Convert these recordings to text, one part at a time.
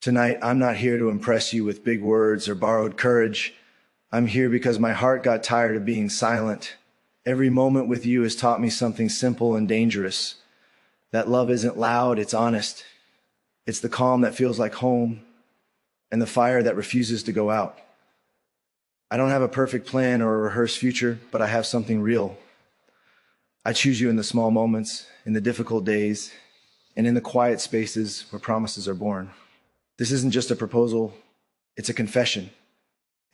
Tonight, I'm not here to impress you with big words or borrowed courage. I'm here because my heart got tired of being silent. Every moment with you has taught me something simple and dangerous. That love isn't loud, it's honest. It's the calm that feels like home and the fire that refuses to go out. I don't have a perfect plan or a rehearsed future, but I have something real. I choose you in the small moments, in the difficult days, and in the quiet spaces where promises are born. This isn't just a proposal, it's a confession.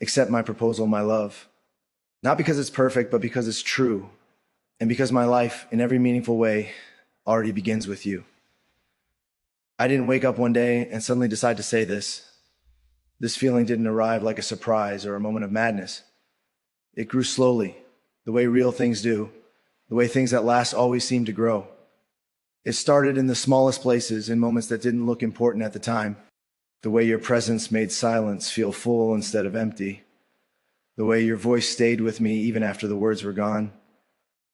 Accept my proposal, my love. Not because it's perfect, but because it's true. And because my life, in every meaningful way, already begins with you. I didn't wake up one day and suddenly decide to say this. This feeling didn't arrive like a surprise or a moment of madness. It grew slowly, the way real things do, the way things that last always seem to grow. It started in the smallest places, in moments that didn't look important at the time. The way your presence made silence feel full instead of empty. The way your voice stayed with me even after the words were gone.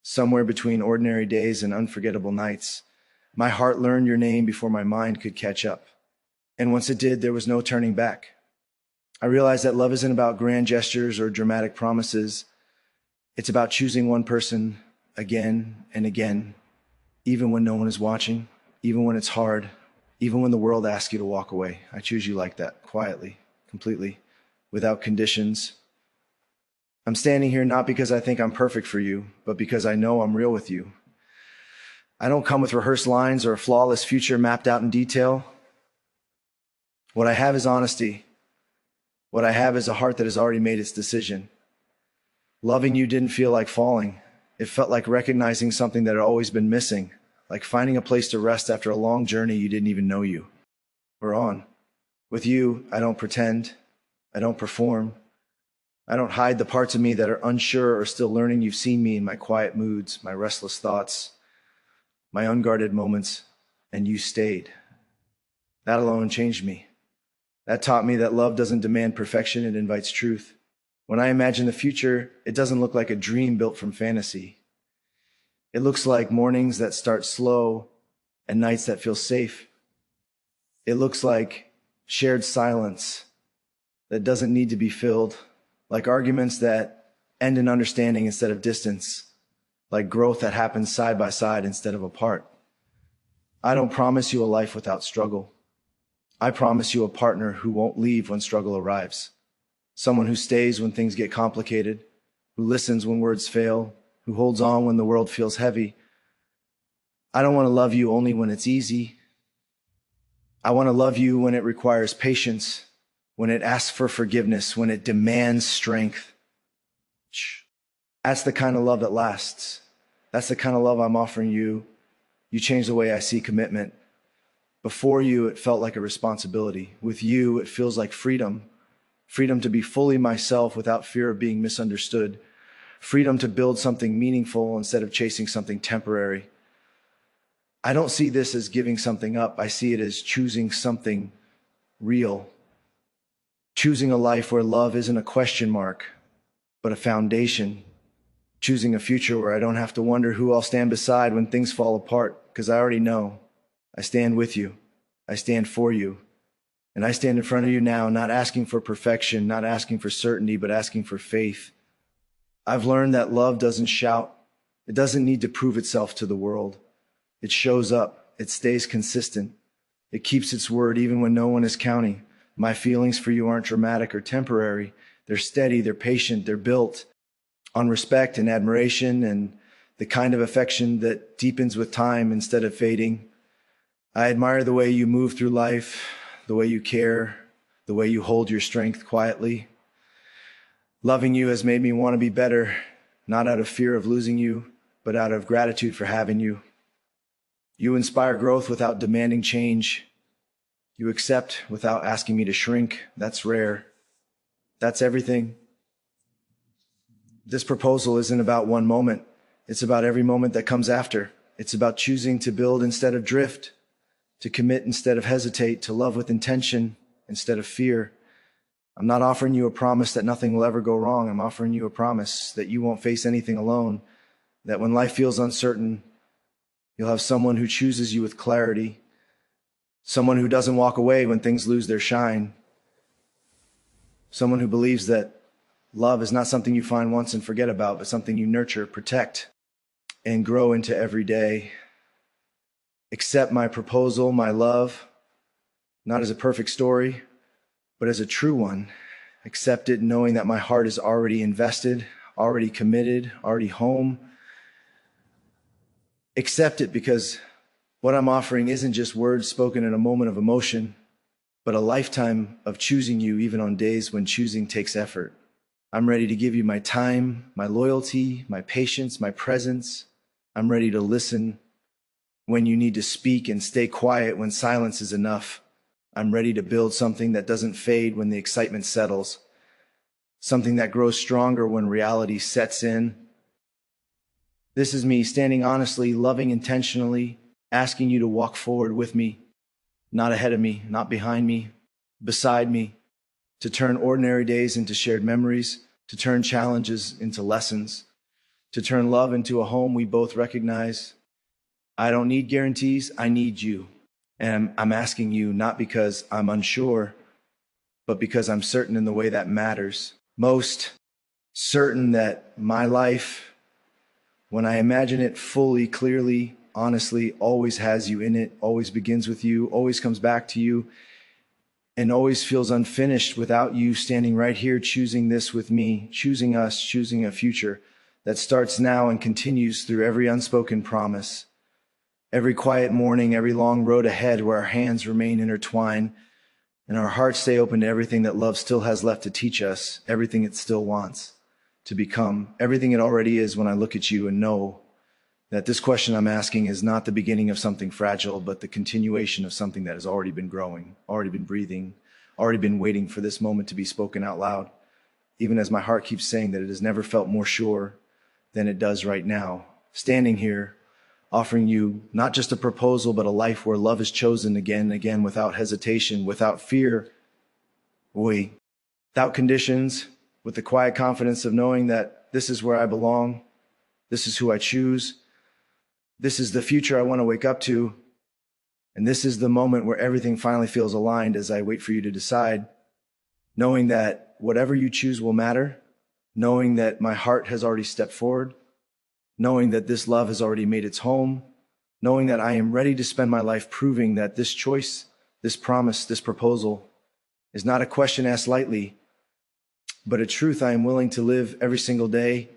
Somewhere between ordinary days and unforgettable nights, my heart learned your name before my mind could catch up. And once it did, there was no turning back. I realized that love isn't about grand gestures or dramatic promises. It's about choosing one person again and again, even when no one is watching, even when it's hard, even when the world asks you to walk away. I choose you like that, quietly, completely, without conditions. I'm standing here not because I think I'm perfect for you, but because I know I'm real with you. I don't come with rehearsed lines or a flawless future mapped out in detail. What I have is honesty. What I have is a heart that has already made its decision. Loving you didn't feel like falling. It felt like recognizing something that had always been missing, like finding a place to rest after a long journey you didn't even know you were on. With you, I don't pretend. I don't perform. I don't hide the parts of me that are unsure or still learning. You've seen me in my quiet moods, my restless thoughts, my unguarded moments, and you stayed. That alone changed me. That taught me that love doesn't demand perfection, it invites truth. When I imagine the future, it doesn't look like a dream built from fantasy. It looks like mornings that start slow and nights that feel safe. It looks like shared silence that doesn't need to be filled, like arguments that end in understanding instead of distance, like growth that happens side by side instead of apart. I don't promise you a life without struggle. I promise you a partner who won't leave when struggle arrives. Someone who stays when things get complicated, who listens when words fail, who holds on when the world feels heavy. I don't want to love you only when it's easy. I want to love you when it requires patience, when it asks for forgiveness, when it demands strength. That's the kind of love that lasts. That's the kind of love I'm offering you. You change the way I see commitment. Before you, it felt like a responsibility. With you, it feels like freedom. Freedom to be fully myself without fear of being misunderstood. Freedom to build something meaningful instead of chasing something temporary. I don't see this as giving something up. I see it as choosing something real. Choosing a life where love isn't a question mark, but a foundation. Choosing a future where I don't have to wonder who I'll stand beside when things fall apart, because I already know. I stand with you. I stand for you. And I stand in front of you now, not asking for perfection, not asking for certainty, but asking for faith. I've learned that love doesn't shout. It doesn't need to prove itself to the world. It shows up. It stays consistent. It keeps its word even when no one is counting. My feelings for you aren't dramatic or temporary. They're steady, they're patient, they're built on respect and admiration and the kind of affection that deepens with time instead of fading. I admire the way you move through life, the way you care, the way you hold your strength quietly. Loving you has made me want to be better, not out of fear of losing you, but out of gratitude for having you. You inspire growth without demanding change. You accept without asking me to shrink. That's rare. That's everything. This proposal isn't about one moment. It's about every moment that comes after. It's about choosing to build instead of drift, to commit instead of hesitate, to love with intention instead of fear. I'm not offering you a promise that nothing will ever go wrong. I'm offering you a promise that you won't face anything alone, that when life feels uncertain, you'll have someone who chooses you with clarity, someone who doesn't walk away when things lose their shine, someone who believes that love is not something you find once and forget about, but something you nurture, protect, and grow into every day. Accept my proposal, my love, not as a perfect story, but as a true one. Accept it knowing that my heart is already invested, already committed, already home. Accept it because what I'm offering isn't just words spoken in a moment of emotion, but a lifetime of choosing you even on days when choosing takes effort. I'm ready to give you my time, my loyalty, my patience, my presence. I'm ready to listen when you need to speak and stay quiet when silence is enough. I'm ready to build something that doesn't fade when the excitement settles, something that grows stronger when reality sets in. This is me standing honestly, loving intentionally, asking you to walk forward with me, not ahead of me, not behind me, beside me, to turn ordinary days into shared memories, to turn challenges into lessons, to turn love into a home we both recognize. I don't need guarantees, I need you. And I'm asking you not because I'm unsure, but because I'm certain in the way that matters. Most certain that my life, when I imagine it fully, clearly, honestly, always has you in it, always begins with you, always comes back to you, and always feels unfinished without you standing right here choosing this with me, choosing us, choosing a future that starts now and continues through every unspoken promise, every quiet morning, every long road ahead where our hands remain intertwined and our hearts stay open to everything that love still has left to teach us, everything it still wants to become, everything it already is when I look at you and know that this question I'm asking is not the beginning of something fragile, but the continuation of something that has already been growing, already been breathing, already been waiting for this moment to be spoken out loud, even as my heart keeps saying that it has never felt more sure than it does right now. Standing here, offering you not just a proposal, but a life where love is chosen again and again without hesitation, without fear, without conditions, with the quiet confidence of knowing that this is where I belong, this is who I choose, this is the future I want to wake up to, and this is the moment where everything finally feels aligned as I wait for you to decide, knowing that whatever you choose will matter, knowing that my heart has already stepped forward, knowing that this love has already made its home, knowing that I am ready to spend my life proving that this choice, this promise, this proposal is not a question asked lightly, but a truth I am willing to live every single day,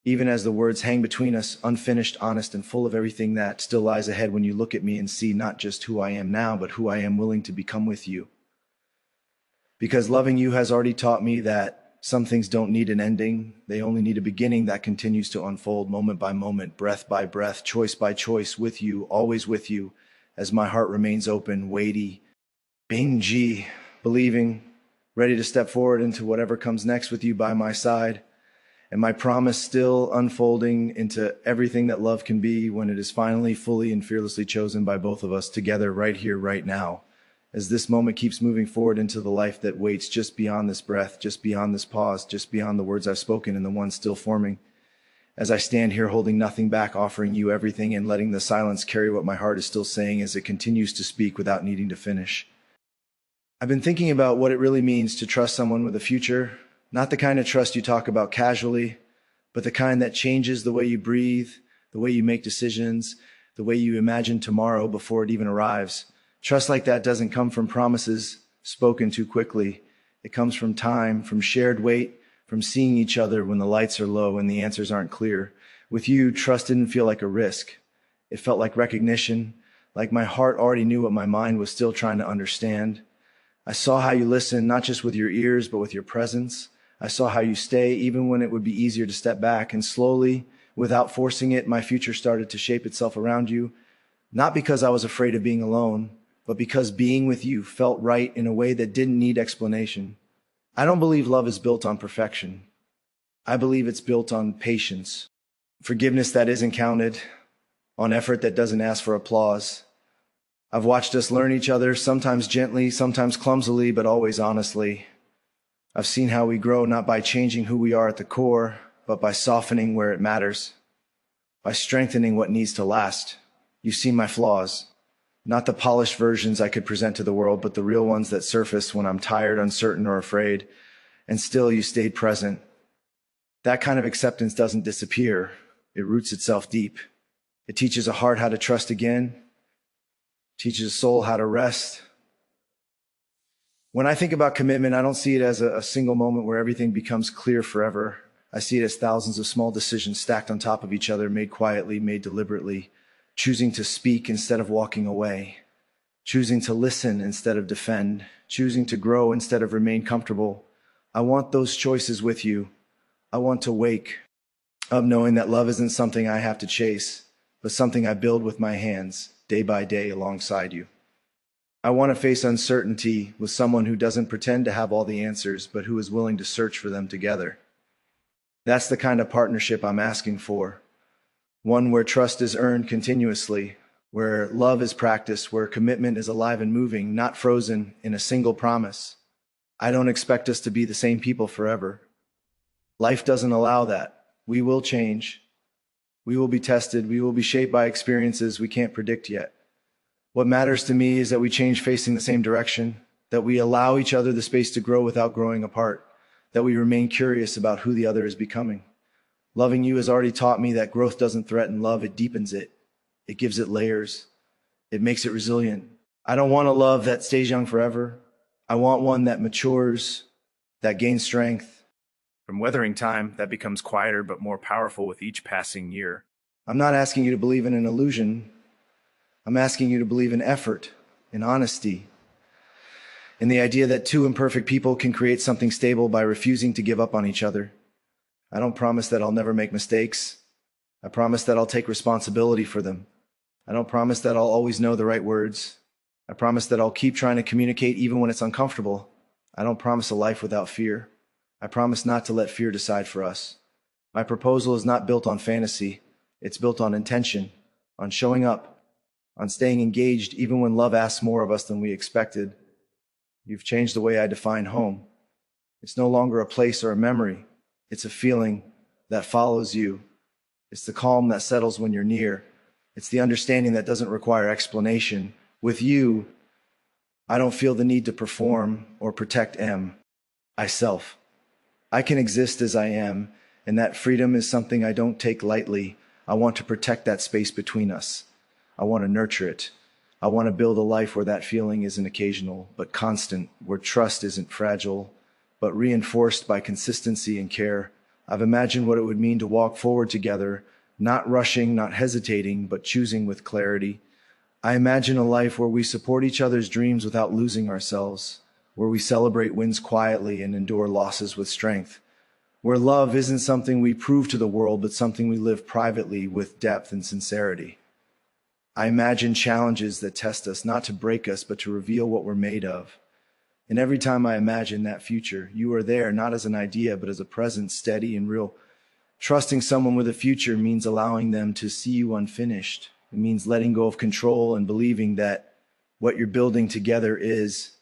even as the words hang between us, unfinished, honest, and full of everything that still lies ahead when you look at me and see not just who I am now, but who I am willing to become with you. Because loving you has already taught me that some things don't need an ending. They only need a beginning that continues to unfold moment by moment, breath by breath, choice by choice, with you, always with you, as my heart remains open, weighty, bingy, believing, ready to step forward into whatever comes next with you by my side. And my promise still unfolding into everything that love can be when it is finally, fully, and fearlessly chosen by both of us together right here, right now, as this moment keeps moving forward into the life that waits just beyond this breath, just beyond this pause, just beyond the words I've spoken and the ones still forming. As I stand here holding nothing back, offering you everything and letting the silence carry what my heart is still saying as it continues to speak without needing to finish. I've been thinking about what it really means to trust someone with a future, not the kind of trust you talk about casually, but the kind that changes the way you breathe, the way you make decisions, the way you imagine tomorrow before it even arrives. Trust like that doesn't come from promises spoken too quickly. It comes from time, from shared weight, from seeing each other when the lights are low and the answers aren't clear. With you, trust didn't feel like a risk. It felt like recognition, like my heart already knew what my mind was still trying to understand. I saw how you listen, not just with your ears, but with your presence. I saw how you stay, even when it would be easier to step back. And slowly, without forcing it, my future started to shape itself around you. Not because I was afraid of being alone, but because being with you felt right in a way that didn't need explanation. I don't believe love is built on perfection. I believe it's built on patience, forgiveness that isn't counted, on effort that doesn't ask for applause. I've watched us learn each other, sometimes gently, sometimes clumsily, but always honestly. I've seen how we grow not by changing who we are at the core, but by softening where it matters, by strengthening what needs to last. You've seen my flaws, Not the polished versions I could present to the world, but the real ones that surface when I'm tired, uncertain, or afraid. And still you stayed present. That kind of acceptance doesn't disappear. It roots itself deep. It teaches a heart how to trust again, teaches a soul how to rest. When I think about commitment, I don't see it as a single moment where everything becomes clear forever. I see it as thousands of small decisions stacked on top of each other, made quietly, made deliberately, choosing to speak instead of walking away, choosing to listen instead of defend, choosing to grow instead of remain comfortable. I want those choices with you. I want to wake up knowing that love isn't something I have to chase, but something I build with my hands, day by day, alongside you. I want to face uncertainty with someone who doesn't pretend to have all the answers, but who is willing to search for them together. That's the kind of partnership I'm asking for. One where trust is earned continuously, where love is practiced, where commitment is alive and moving, not frozen in a single promise. I don't expect us to be the same people forever. Life doesn't allow that. We will change. We will be tested. We will be shaped by experiences we can't predict yet. What matters to me is that we change facing the same direction, that we allow each other the space to grow without growing apart, that we remain curious about who the other is becoming. Loving you has already taught me that growth doesn't threaten love, it deepens it. It gives it layers. It makes it resilient. I don't want a love that stays young forever. I want one that matures, that gains strength. From weathering time, that becomes quieter but more powerful with each passing year. I'm not asking you to believe in an illusion. I'm asking you to believe in effort, in honesty, in the idea that two imperfect people can create something stable by refusing to give up on each other. I don't promise that I'll never make mistakes. I promise that I'll take responsibility for them. I don't promise that I'll always know the right words. I promise that I'll keep trying to communicate even when it's uncomfortable. I don't promise a life without fear. I promise not to let fear decide for us. My proposal is not built on fantasy. It's built on intention, on showing up, on staying engaged even when love asks more of us than we expected. You've changed the way I define home. It's no longer a place or a memory. It's a feeling that follows you. It's the calm that settles when you're near. It's the understanding that doesn't require explanation. With you, I don't feel the need to perform or protect myself. I can exist as I am, and that freedom is something I don't take lightly. I want to protect that space between us. I want to nurture it. I want to build a life where that feeling isn't occasional, but constant, where trust isn't fragile, but reinforced by consistency and care. I've imagined what it would mean to walk forward together, not rushing, not hesitating, but choosing with clarity. I imagine a life where we support each other's dreams without losing ourselves, where we celebrate wins quietly and endure losses with strength, where love isn't something we prove to the world, but something we live privately with depth and sincerity. I imagine challenges that test us, not to break us, but to reveal what we're made of. And every time I imagine that future, you are there, not as an idea, but as a presence, steady and real. Trusting someone with a future means allowing them to see you unfinished. It means letting go of control and believing that what you're building together is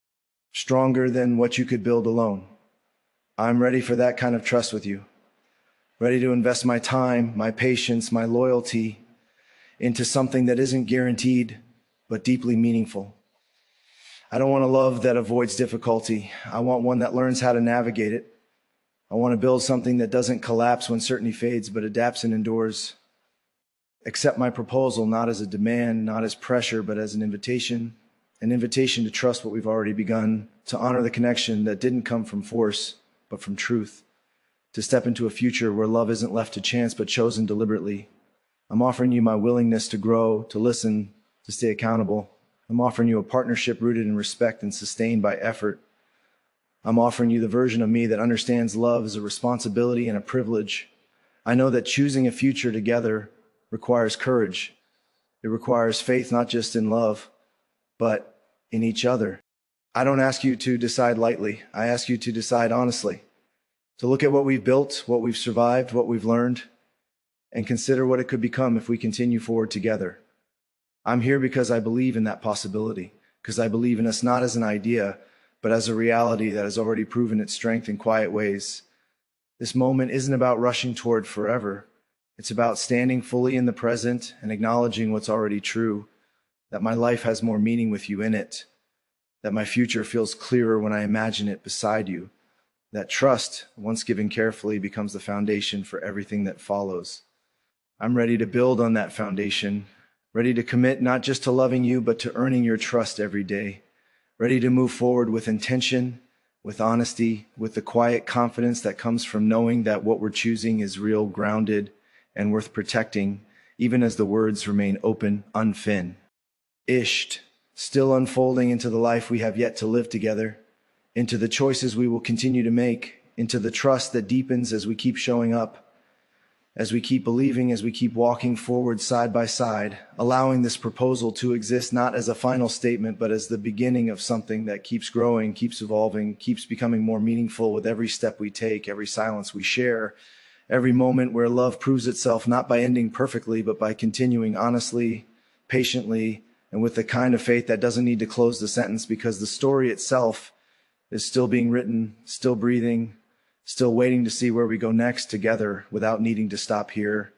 stronger than what you could build alone. I'm ready for that kind of trust with you. Ready to invest my time, my patience, my loyalty into something that isn't guaranteed, but deeply meaningful. I don't want a love that avoids difficulty. I want one that learns how to navigate it. I want to build something that doesn't collapse when certainty fades, but adapts and endures. Accept my proposal not as a demand, not as pressure, but as an invitation to trust what we've already begun, to honor the connection that didn't come from force, but from truth, to step into a future where love isn't left to chance, but chosen deliberately. I'm offering you my willingness to grow, to listen, to stay accountable. I'm offering you a partnership rooted in respect and sustained by effort. I'm offering you the version of me that understands love as a responsibility and a privilege. I know that choosing a future together requires courage. It requires faith, not just in love, but in each other. I don't ask you to decide lightly. I ask you to decide honestly, to look at what we've built, what we've survived, what we've learned, and consider what it could become if we continue forward together. I'm here because I believe in that possibility, because I believe in us not as an idea, but as a reality that has already proven its strength in quiet ways. This moment isn't about rushing toward forever. It's about standing fully in the present and acknowledging what's already true. that my life has more meaning with you in it, that my future feels clearer when I imagine it beside you, that trust, once given carefully, becomes the foundation for everything that follows. I'm ready to build on that foundation, ready to commit not just to loving you, but to earning your trust every day, ready to move forward with intention, with honesty, with the quiet confidence that comes from knowing that what we're choosing is real, grounded, and worth protecting, even as the words remain open, unfinished, still unfolding into the life we have yet to live together, into the choices we will continue to make, into the trust that deepens as we keep showing up, as we keep believing, as we keep walking forward side by side, allowing this proposal to exist not as a final statement, but as the beginning of something that keeps growing, keeps evolving, keeps becoming more meaningful with every step we take, every silence we share, every moment where love proves itself not by ending perfectly, but by continuing honestly, patiently, and with the kind of faith that doesn't need to close the sentence because the story itself is still being written, still breathing, still waiting to see where we go next together without needing to stop here.